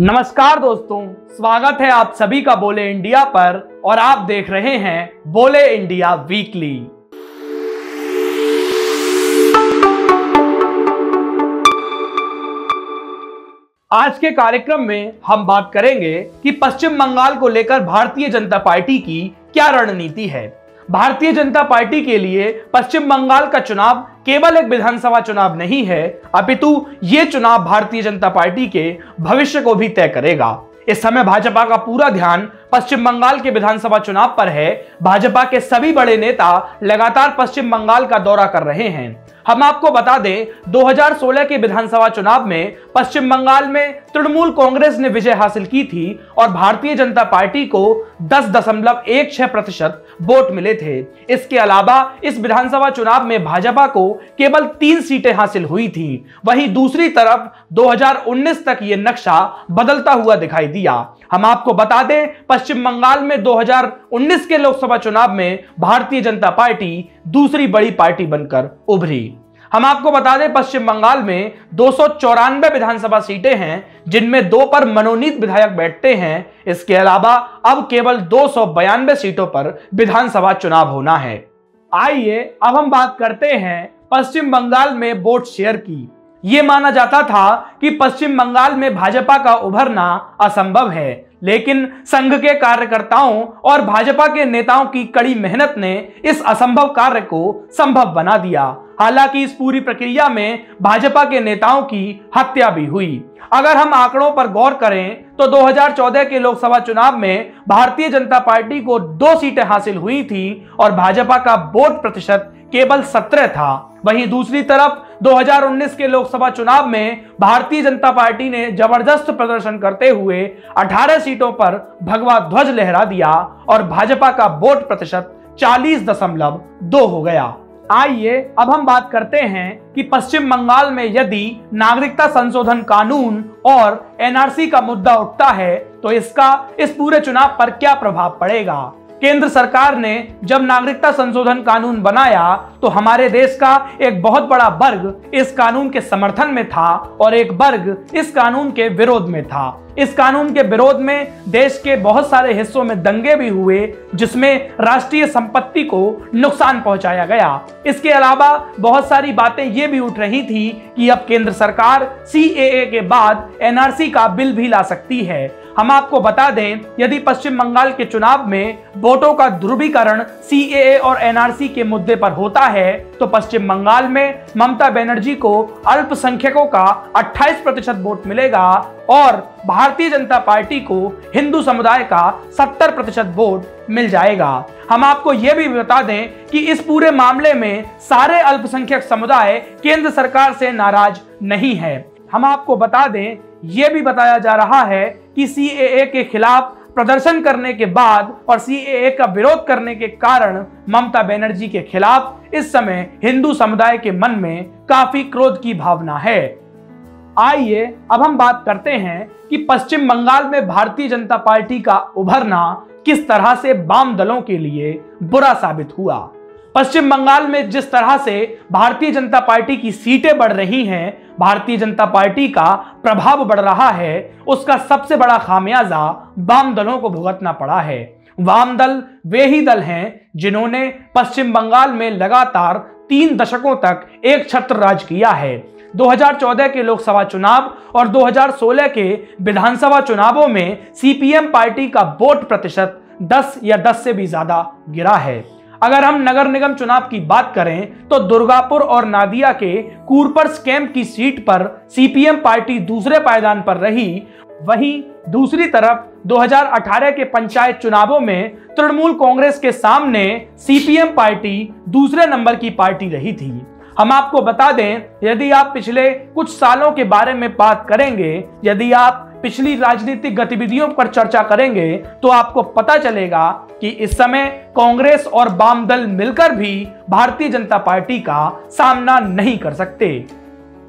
नमस्कार दोस्तों, स्वागत है आप सभी का बोले इंडिया पर और आप देख रहे हैं बोले इंडिया वीकली। आज के कार्यक्रम में हम बात करेंगे कि पश्चिम बंगाल को लेकर भारतीय जनता पार्टी की क्या रणनीति है। भारतीय जनता पार्टी के लिए पश्चिम बंगाल का चुनाव केवल एक विधानसभा चुनाव नहीं है, अपितु ये चुनाव भारतीय जनता पार्टी के भविष्य को भी तय करेगा। इस समय भाजपा का पूरा ध्यान पश्चिम बंगाल के विधानसभा चुनाव पर है। भाजपा के सभी बड़े नेता लगातार पश्चिम बंगाल का दौरा कर रहे हैं। हम आपको बता दें, 2016 के विधानसभा चुनाव में पश्चिम बंगाल में तृणमूल कांग्रेस ने विजय हासिल की थी और भारतीय जनता पार्टी को 10.16% वोट मिले थे। इसके अलावा इस विधानसभा चुनाव में भाजपा को केवल 3 सीटें हासिल हुई थी। वहीं दूसरी तरफ 2019 तक ये नक्शा बदलता हुआ दिखाई दिया। हम आपको बता दें, पश्चिम बंगाल में 2019 के लोकसभा चुनाव में भारतीय जनता पार्टी दूसरी बड़ी पार्टी बनकर उभरी। हम आपको बता दें, पश्चिम बंगाल में 294 विधानसभा सीटें हैं, जिनमें 2 पर मनोनीत विधायक बैठते हैं। इसके अलावा अब केवल 292 सीटों पर विधानसभा चुनाव होना है। आइए अब हम बात करते हैं पश्चिम बंगाल में वोट शेयर की। ये माना जाता था कि पश्चिम बंगाल में भाजपा का उभरना असंभव है, लेकिन संघ के कार्यकर्ताओं और भाजपा के नेताओं की कड़ी मेहनत ने इस असंभव कार्य को संभव बना दिया। हालांकि इस पूरी प्रक्रिया में भाजपा के नेताओं की हत्या भी हुई। अगर हम आंकड़ों पर गौर करें तो 2014 के लोकसभा चुनाव में भारतीय जनता पार्टी को 2 सीटें हासिल हुई थी और भाजपा का वोट प्रतिशत केवल 17 था। वहीं दूसरी तरफ 2019 के लोकसभा चुनाव में भारतीय जनता पार्टी ने जबरदस्त प्रदर्शन करते हुए 18 सीटों पर भगवा ध्वज लहरा दिया और भाजपा का वोट प्रतिशत 40.2 हो गया। आइए अब हम बात करते हैं कि पश्चिम बंगाल में यदि नागरिकता संशोधन कानून और एनआरसी का मुद्दा उठता है तो इसका इस पूरे चुनाव पर क्या प्रभाव पड़ेगा। केंद्र सरकार ने जब नागरिकता संशोधन कानून बनाया तो हमारे देश का एक बहुत बड़ा वर्ग इस कानून के समर्थन में था और एक वर्ग इस कानून के विरोध में था। इस कानून के विरोध में देश के बहुत सारे हिस्सों में दंगे भी हुए, जिसमें राष्ट्रीय संपत्ति को नुकसान पहुंचाया गया। इसके अलावा बहुत सारी बातें ये भी उठ रही थी कि अब केंद्र सरकार सीएए के बाद एनआरसी का बिल भी ला सकती है। हम आपको बता दें, यदि पश्चिम बंगाल के चुनाव में वोटों का ध्रुवीकरण सीएए और एनआरसी के मुद्दे पर होता है तो पश्चिम बंगाल में ममता बनर्जी को अल्पसंख्यकों का 28% वोट मिलेगा और भारतीय जनता पार्टी को हिंदू समुदाय का 70% वोट मिल जाएगा। हम आपको यह भी बता दें कि इस पूरे मामले में सारे अल्पसंख्यक समुदाय केंद्र सरकार से नाराज नहीं है। हम आपको बता दें, यह भी बताया जा रहा है कि सीएए के खिलाफ प्रदर्शन करने के बाद और सीएए का विरोध करने के कारण ममता बनर्जी के खिलाफ इस समय हिंदू समुदाय के मन में काफी क्रोध की भावना है। आइए अब हम बात करते हैं कि पश्चिम बंगाल में भारतीय जनता पार्टी का उभरना किस तरह से वाम दलों के लिए बुरा साबित हुआ। पश्चिम बंगाल में जिस तरह से भारतीय जनता पार्टी की सीटें बढ़ रही हैं, भारतीय जनता पार्टी का प्रभाव बढ़ रहा है, उसका सबसे बड़ा खामियाजा वाम दलों को भुगतना पड़ा है। वाम दल वे ही दल हैं जिन्होंने पश्चिम बंगाल में लगातार 3 दशकों तक एक छत्र राज किया है। 2014 के लोकसभा चुनाव और 2016 के विधानसभा चुनावों में सीपीएम पार्टी का वोट प्रतिशत 10 या 10 से भी ज्यादा गिरा है। अगर हम नगर निगम चुनाव की बात करें तो दुर्गापुर और नादिया के कूरपर्स कैंप की सीट पर सीपीएम पार्टी दूसरे पायदान पर रही। वहीं दूसरी तरफ 2018 के पंचायत चुनावों में तृणमूल कांग्रेस के सामने सीपीएम पार्टी दूसरे नंबर की पार्टी रही थी। हम आपको बता दें, यदि आप पिछले कुछ सालों के बारे में बात करेंगे, यदि आप पिछली राजनीतिक गतिविधियों पर चर्चा करेंगे तो आपको पता चलेगा कि इस समय कांग्रेस और वाम दल मिलकर भी भारतीय जनता पार्टी का सामना नहीं कर सकते।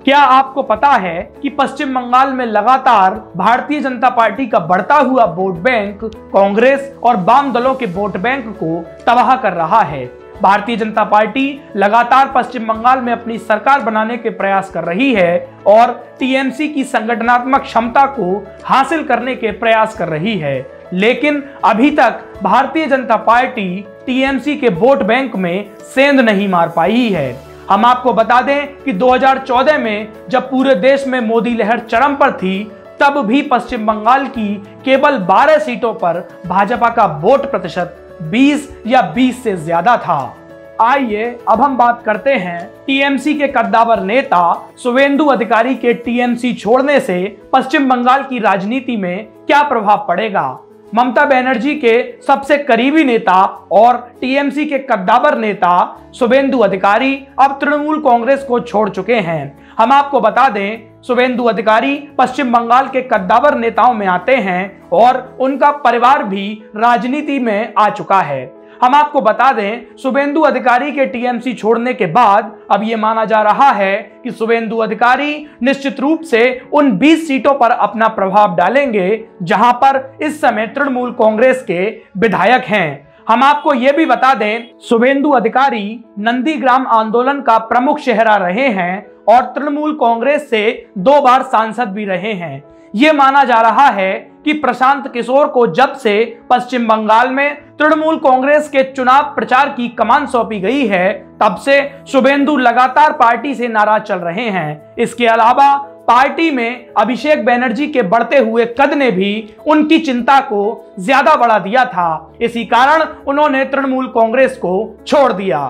क्या आपको पता है कि पश्चिम बंगाल में लगातार भारतीय जनता पार्टी का बढ़ता हुआ वोट बैंक कांग्रेस और वाम दलों के वोट बैंक को तबाह कर रहा है। भारतीय जनता पार्टी लगातार पश्चिम बंगाल में अपनी सरकार बनाने के प्रयास कर रही है और टीएमसी की संगठनात्मक क्षमता को हासिल करने के प्रयास कर रही है, लेकिन अभी तक भारतीय जनता पार्टी टीएमसी के वोट बैंक में सेंध नहीं मार पाई है। हम आपको बता दें कि 2014 में जब पूरे देश में मोदी लहर चरम पर थी, तब भी पश्चिम बंगाल की केवल 12 सीटों पर भाजपा का वोट प्रतिशत 20 या 20 से ज्यादा था। आइए अब हम बात करते हैं टीएमसी के कद्दावर नेता शुवेंदु अधिकारी के टीएमसी छोड़ने से पश्चिम बंगाल की राजनीति में क्या प्रभाव पड़ेगा। ममता बनर्जी के सबसे करीबी नेता और टीएमसी के कद्दावर नेता शुवेंदु अधिकारी अब तृणमूल कांग्रेस को छोड़ चुके हैं। हम आपको बता दें, शुवेंदु अधिकारी पश्चिम बंगाल के कद्दावर नेताओं में आते हैं और उनका परिवार भी राजनीति में आ चुका है। हम आपको बता दें, शुवेंदु अधिकारी के टीएमसी छोड़ने के बाद अब यह माना जा रहा है कि शुवेंदु अधिकारी निश्चित रूप से उन 20 सीटों पर अपना प्रभाव डालेंगे जहां पर इस समय तृणमूल कांग्रेस के विधायक हैं। हम आपको यह भी बता दें, शुवेंदु अधिकारी नंदीग्राम आंदोलन का प्रमुख चेहरा रहे हैं और तृणमूल कांग्रेस से 2 बार सांसद भी रहे हैं। यह माना जा रहा है कि प्रशांत किशोर को जब से पश्चिम बंगाल में तृणमूल कांग्रेस के चुनाव प्रचार की कमान सौंपी गई है, तब से शुवेंदु लगातार पार्टी से नाराज चल रहे हैं। इसके अलावा पार्टी में अभिषेक बनर्जी के बढ़ते हुए कद ने भी उनकी चिंता को ज्यादा बढ़ा दिया था। इसी कारण उन्होंने तृणमूल कांग्रेस को छोड़ दिया।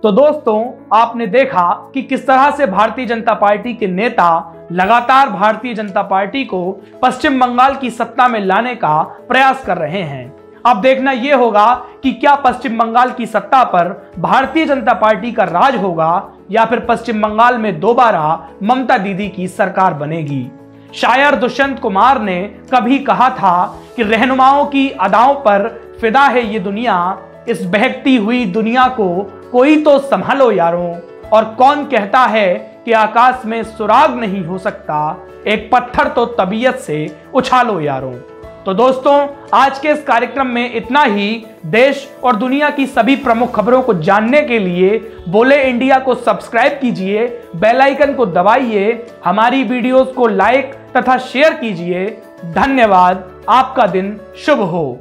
तो दोस्तों, आपने देखा कि किस तरह से भारतीय जनता पार्टी के नेता लगातार भारतीय जनता पार्टी को पश्चिम बंगाल की सत्ता में लाने का प्रयास कर रहे हैं। अब देखना यह होगा कि क्या पश्चिम बंगाल की सत्ता पर भारतीय जनता पार्टी का राज होगा या फिर पश्चिम बंगाल में दोबारा ममता दीदी की सरकार बनेगी। शायर दुष्यंत कुमार ने कभी कहा था कि रहनुमाओं की अदाओं पर फिदा है ये दुनिया, इस बहकती हुई दुनिया को कोई तो संभालो यारों, और कौन कहता है कि आकाश में सुराग नहीं हो सकता, एक पत्थर तो तबीयत से उछालो यारों। तो दोस्तों, आज के इस कार्यक्रम में इतना ही। देश और दुनिया की सभी प्रमुख खबरों को जानने के लिए बोले इंडिया को सब्सक्राइब कीजिए, बेल आइकन को दबाइए, हमारी वीडियोस को लाइक तथा शेयर कीजिए। धन्यवाद। आपका दिन शुभ हो।